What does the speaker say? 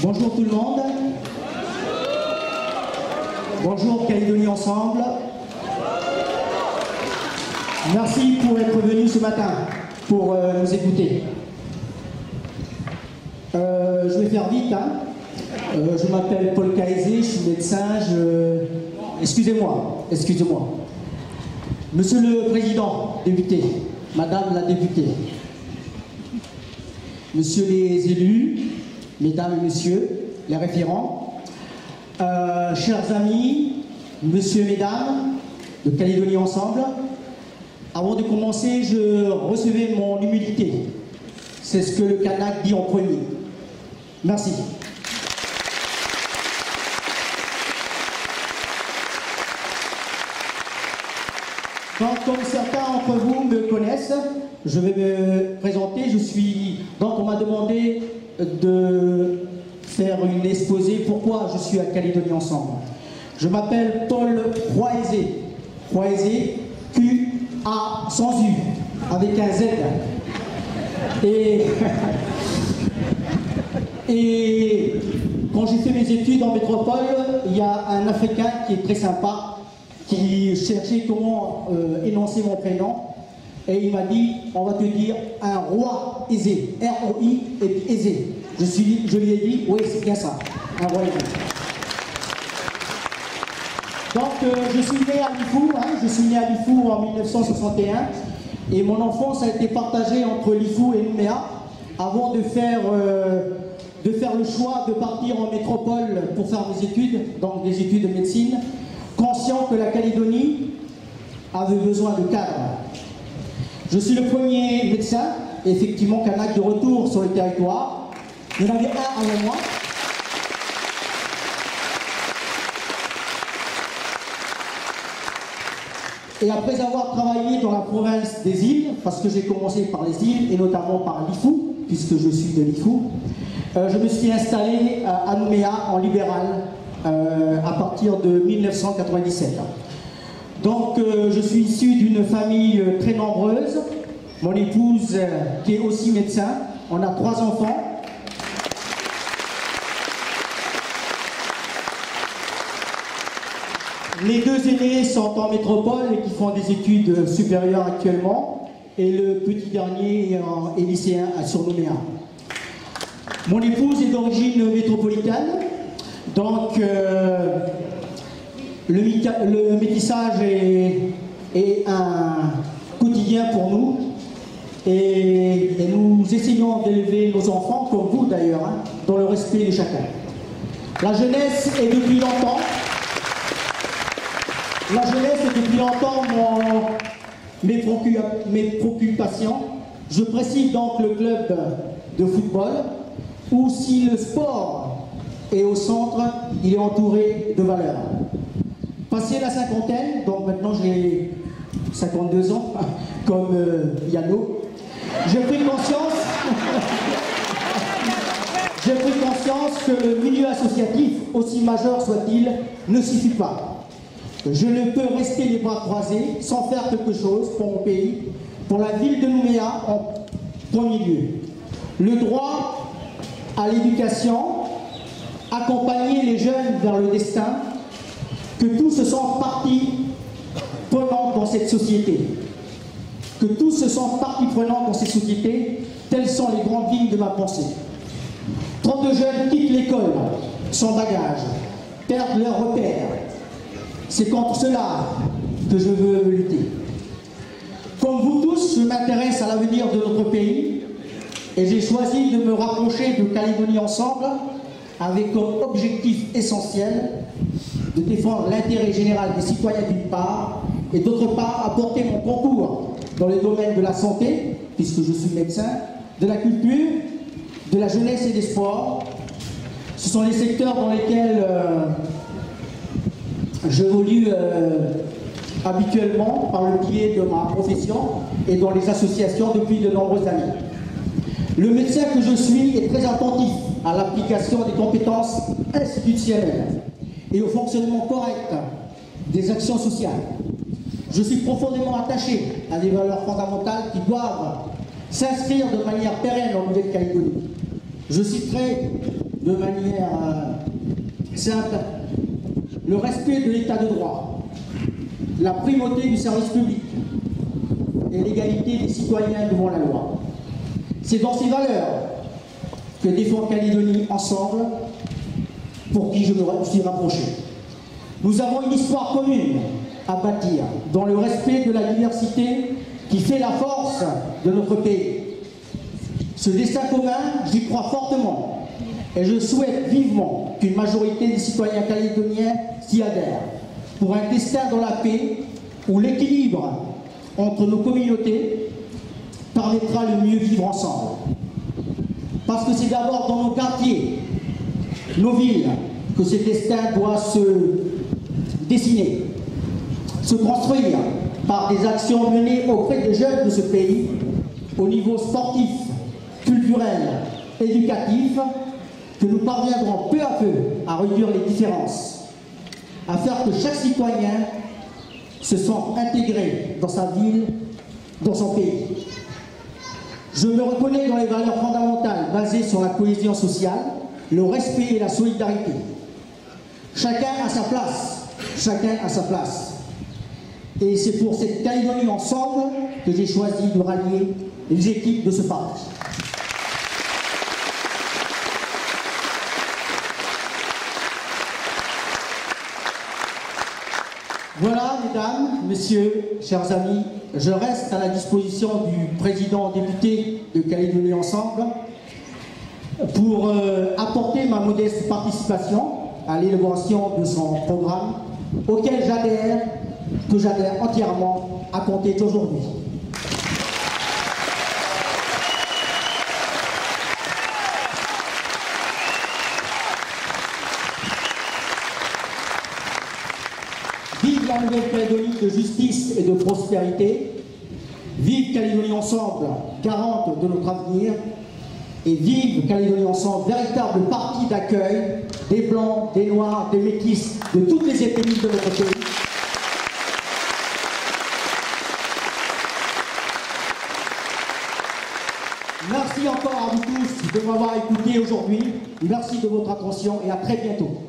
Bonjour tout le monde. Bonjour Calédonie Ensemble. Merci pour être venu ce matin pour nous écouter. Je vais faire vite. Je m'appelle Paul Caizé, je suis médecin. Excusez-moi. Monsieur le Président, député, Madame la députée, Monsieur les élus, Mesdames et Messieurs les référents, chers amis, Monsieur et Mesdames de Calédonie Ensemble, avant de commencer, je recevais mon humilité. C'est ce que le Kanak dit en premier. Merci. Donc, comme certains d'entre vous me connaissent, je vais me présenter. Donc, on m'a demandé de faire une exposé pourquoi je suis à Calédonie Ensemble. Je m'appelle Paul Croizé. Croizé, Q-A sans U, avec un Z. Et quand j'ai fait mes études en métropole, il y a un Africain qui est très sympa, qui cherchait comment énoncer mon prénom, et il m'a dit, on va te dire un roi aisé, R-O-I et puis aisé. Je lui ai dit, oui c'est bien ça, un roi aisé. Donc je suis né à Lifou, en 1961, et mon enfance a été partagée entre Lifou et Nouméa, avant de faire le choix de partir en métropole pour faire mes études, donc des études de médecine, conscient que la Calédonie avait besoin de cadres. Je suis le premier médecin, effectivement, Kanak de retour sur le territoire. Il y en avait un avant moi. Et après avoir travaillé dans la province des îles, parce que j'ai commencé par les îles, et notamment par Lifou, puisque je suis de Lifou, je me suis installé à Nouméa en libéral, à partir de 1997. Donc je suis issu d'une famille très nombreuse. Mon épouse qui est aussi médecin, on a 3 enfants. Les 2 aînés sont en métropole et qui font des études supérieures actuellement, et le petit dernier est lycéen à Nouméa. Mon épouse est d'origine métropolitaine. Donc, le métissage est un quotidien pour nous, et nous essayons d'élever nos enfants, comme vous d'ailleurs, dans le respect de chacun. La jeunesse est depuis longtemps mes préoccupations. Je préside donc le club de football, où si le sport et au centre, il est entouré de valeurs. Passé la cinquantaine, donc maintenant j'ai 52 ans, comme Yano, j'ai pris conscience que le milieu associatif, aussi majeur soit-il, ne suffit pas. Je ne peux rester les bras croisés sans faire quelque chose pour mon pays, pour la ville de Nouméa en premier lieu. Le droit à l'éducation, accompagner les jeunes vers le destin, que tous se sentent partie prenante dans cette société. Que tous se sentent partie prenante dans cette société, telles sont les grandes lignes de ma pensée. Trop de jeunes quittent l'école sans bagage, perdent leurs repères. C'est contre cela que je veux lutter. Comme vous tous, je m'intéresse à l'avenir de notre pays, et j'ai choisi de me rapprocher de Calédonie Ensemble, avec comme objectif essentiel de défendre l'intérêt général des citoyens d'une part, et d'autre part apporter mon concours dans le domaine de la santé, puisque je suis médecin, de la culture, de la jeunesse et des sports. Ce sont les secteurs dans lesquels j'évolue habituellement par le biais de ma profession et dans les associations depuis de nombreuses années. Le médecin que je suis est très attentif à l'application des compétences institutionnelles et au fonctionnement correct des actions sociales. Je suis profondément attaché à des valeurs fondamentales qui doivent s'inscrire de manière pérenne en Nouvelle-Calédonie. Je citerai de manière simple le respect de l'état de droit, la primauté du service public et l'égalité des citoyens devant la loi. C'est dans ces valeurs que défend Calédonie Ensemble, pour qui je me suis rapproché. Nous avons une histoire commune à bâtir dans le respect de la diversité qui fait la force de notre pays. Ce destin commun, j'y crois fortement et je souhaite vivement qu'une majorité des citoyens calédoniens s'y adhèrent pour un destin dans la paix où l'équilibre entre nos communautés permettra de mieux vivre ensemble. Parce que c'est d'abord dans nos quartiers, nos villes, que ce destin doit se dessiner, se construire par des actions menées auprès des jeunes de ce pays, au niveau sportif, culturel, éducatif, que nous parviendrons peu à peu à réduire les différences, à faire que chaque citoyen se sente intégré dans sa ville, dans son pays. Je me reconnais dans les valeurs fondamentales basées sur la cohésion sociale, le respect et la solidarité. Chacun a sa place, chacun a sa place. Et c'est pour cette Calédonie Ensemble que j'ai choisi de rallier les équipes de ce parti. Voilà, mesdames, messieurs, chers amis, je reste à la disposition du président député de Calédonie Ensemble pour apporter ma modeste participation à l'élaboration de son programme auquel que j'adhère entièrement à compter d'aujourd'hui. Vive la Nouvelle-Calédonie de justice et de prospérité. Vive Calédonie Ensemble, garante de notre avenir. Et vive Calédonie Ensemble, véritable parti d'accueil des Blancs, des Noirs, des Métis, de toutes les ethnies de notre pays. Merci encore à vous tous de m'avoir écouté aujourd'hui. Merci de votre attention et à très bientôt.